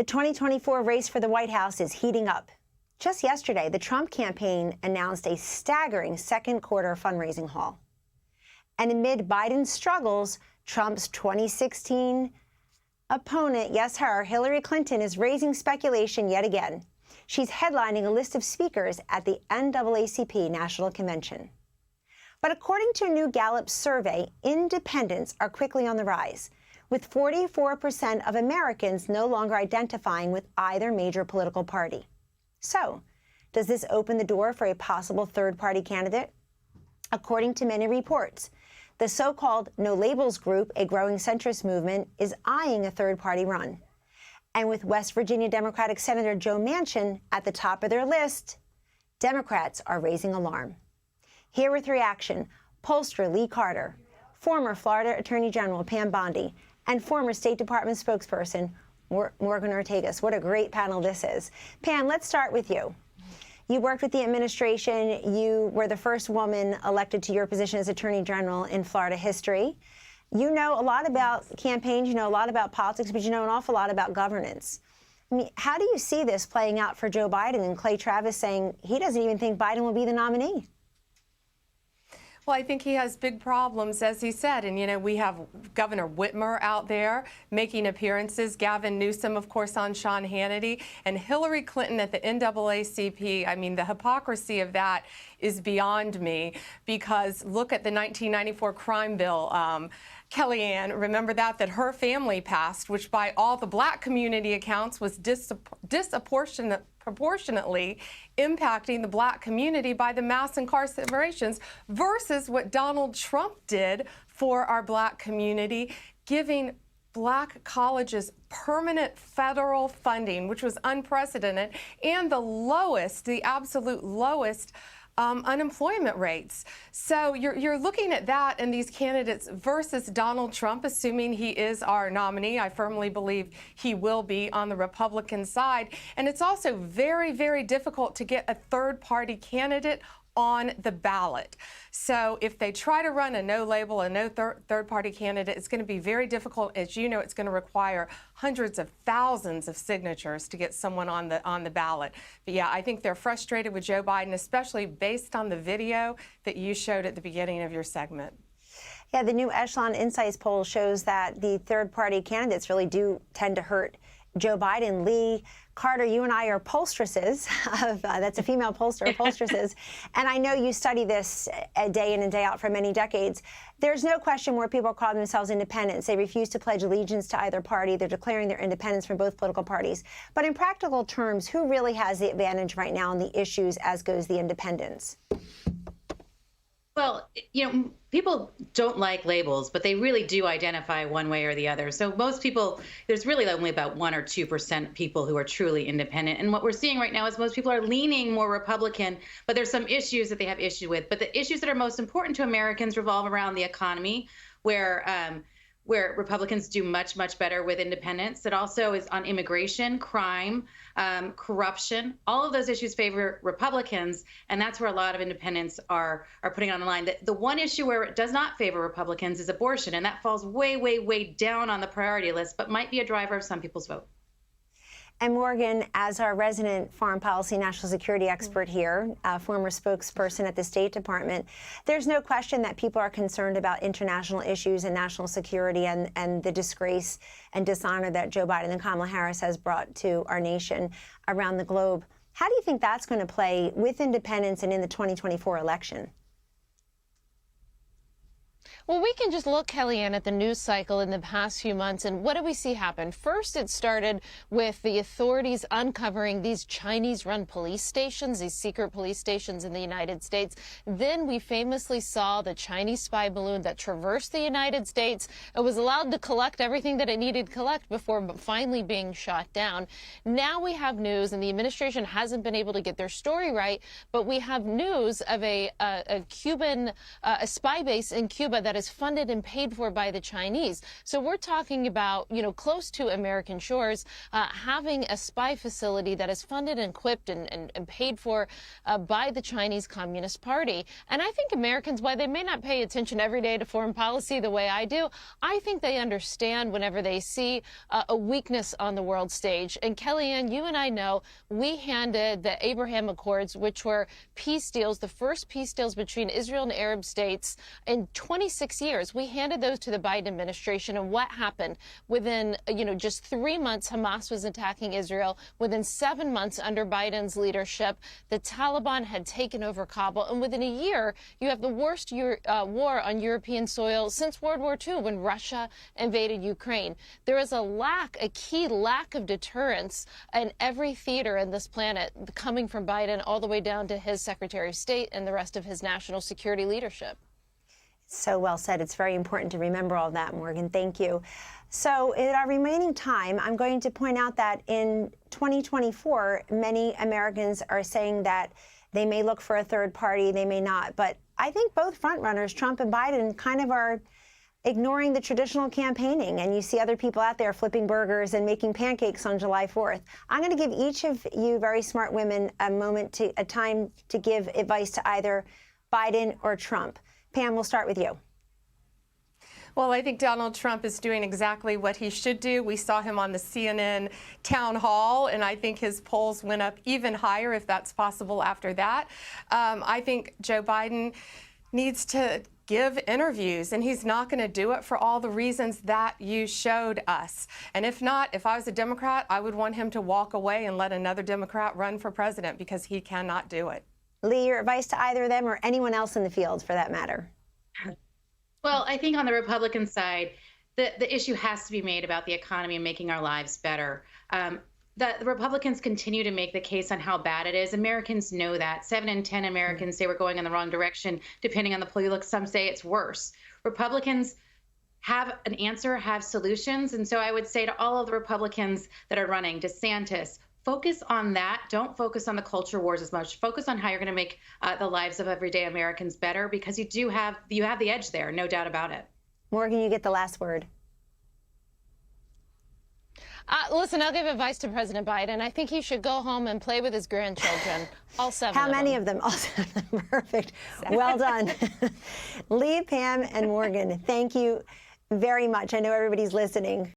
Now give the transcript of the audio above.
The 2024 race for the White House is heating up. Just yesterday, the Trump campaign announced a staggering second quarter fundraising haul. And amid Biden's struggles, Trump's 2016 opponent, yes, her, Hillary Clinton, is raising speculation yet again. She's headlining a list of speakers at the NAACP National Convention. But according to a new Gallup survey, independents are quickly on the rise, with 44% of Americans no longer identifying with either major political party. So, does this open the door for a possible third-party candidate? According to many reports, the so-called No Labels group, a growing centrist movement, is eyeing a third-party run. And with West Virginia Democratic Senator Joe Manchin at the top of their list, Democrats are raising alarm. Here with reaction, pollster Lee Carter, former Florida Attorney General Pam Bondi, and former State Department spokesperson Morgan Ortagus. What a great panel this is. Pam, let's start with you. You worked with the administration. You were the first woman elected to your position as Attorney General in Florida history. You know a lot about campaigns, you know a lot about politics, but you know an awful lot about governance. I mean, how do you see this playing out for Joe Biden and Clay Travis saying he doesn't even think Biden will be the nominee? Well, I think he has big problems, as he said. And, you know, we have Governor Whitmer out there making appearances, Gavin Newsom, of course, on Sean Hannity, and Hillary Clinton at the NAACP. I mean, the hypocrisy of that is beyond me, because look at the 1994 crime bill. Kellyanne, remember that her family passed, which by all the black community accounts was disproportionately impacting the black community by the mass incarcerations, versus what Donald Trump did for our black community, giving black colleges permanent federal funding, which was unprecedented, and the absolute lowest unemployment rates. So you're looking at that and these candidates versus Donald Trump, assuming he is our nominee. I firmly believe he will be on the Republican side. And it's also very, very difficult to get a third-party candidate on the ballot. So if they try to run a no label, a no third-party candidate, it's going to be very difficult. As you know, it's going to require hundreds of thousands of signatures to get someone on the ballot. But yeah, I think they're frustrated with Joe Biden, especially based on the video that you showed at the beginning of your segment. Yeah, the new Echelon Insights poll shows that the third-party candidates really do tend to hurt Joe Biden. Lee Carter, you and I are pollstresses of, that's a female pollster, pollstresses, and I know you study this day in and day out for many decades. There's no question where people call themselves independents. They refuse to pledge allegiance to either party. They're declaring their independence from both political parties. But in practical terms, who really has the advantage right now on the issues as goes the independents? Well, you know, people don't like labels, but they really do identify one way or the other. So most people, there's really only about 1 or 2% people who are truly independent. And what we're seeing right now is most people are leaning more Republican, but there's some issues that they have issue with. But the issues that are most important to Americans revolve around the economy, where Republicans do much, much better with independents. It also is on immigration, crime, corruption. All of those issues favor Republicans, and that's where a lot of independents are putting on the line. The one issue where it does not favor Republicans is abortion, and that falls way, way, way down on the priority list, but might be a driver of some people's vote. And Morgan, as our resident foreign policy national security expert here, former spokesperson at the State Department, there's no question that people are concerned about international issues and national security and the disgrace and dishonor that Joe Biden and Kamala Harris has brought to our nation around the globe. How do you think that's going to play with independents and in the 2024 election? Well, we can just look, Kellyanne, at the news cycle in the past few months, and what do we see happen? First, it started with the authorities uncovering these Chinese-run police stations, these secret police stations in the United States. Then we famously saw the Chinese spy balloon that traversed the United States. It was allowed to collect everything that it needed to collect before finally being shot down. Now we have news, and the administration hasn't been able to get their story right, but we have news of a Cuban spy base in Cuba that is funded and paid for by the Chinese. So we're talking about, close to American shores, having a spy facility that is funded and equipped and paid for by the Chinese Communist Party. And I think Americans, while they may not pay attention every day to foreign policy the way I do, I think they understand whenever they see a weakness on the world stage. And Kellyanne, you and I know we handed the Abraham Accords, which were peace deals, the first peace deals between Israel and Arab states in 26 years. We handed those to the Biden administration. And what happened? Within, just 3 months, Hamas was attacking Israel. Within 7 months under Biden's leadership, the Taliban had taken over Kabul. And within a year, you have the worst war on European soil since World War II, when Russia invaded Ukraine. There is a key lack of deterrence in every theater in this planet, coming from Biden all the way down to his Secretary of State and the rest of his national security leadership. So well said. It's very important to remember all that, Morgan. Thank you. So in our remaining time, I'm going to point out that in 2024, many Americans are saying that they may look for a third party, they may not. But I think both frontrunners, Trump and Biden, kind of are ignoring the traditional campaigning. And you see other people out there flipping burgers and making pancakes on July 4th. I'm going to give each of you very smart women a time to give advice to either Biden or Trump. Pam, we'll start with you. Well, I think Donald Trump is doing exactly what he should do. We saw him on the CNN town hall, and I think his polls went up even higher, if that's possible, after that. I think Joe Biden needs to give interviews, and he's not going to do it for all the reasons that you showed us. And if not, if I was a Democrat, I would want him to walk away and let another Democrat run for president, because he cannot do it. Lee, your advice to either of them or anyone else in the field for that matter? Well, I think on the Republican side, the issue has to be made about the economy and making our lives better. The Republicans continue to make the case on how bad it is. Americans know that. 7 in 10 Americans say we're going in the wrong direction. Depending on the poll you look, some say it's worse. Republicans have an answer, have solutions. And so I would say to all of the Republicans that are running, DeSantis, focus on that. Don't focus on the culture wars as much. Focus on how you're going to make the lives of everyday Americans better, because you have the edge there, no doubt about it. Morgan, you get the last word. Listen, I'll give advice to President Biden. I think he should go home and play with his grandchildren, all 7 How of many them. of them? All 7 of them. Perfect. Well done. Lee, Pam, and Morgan, thank you very much. I know everybody's listening.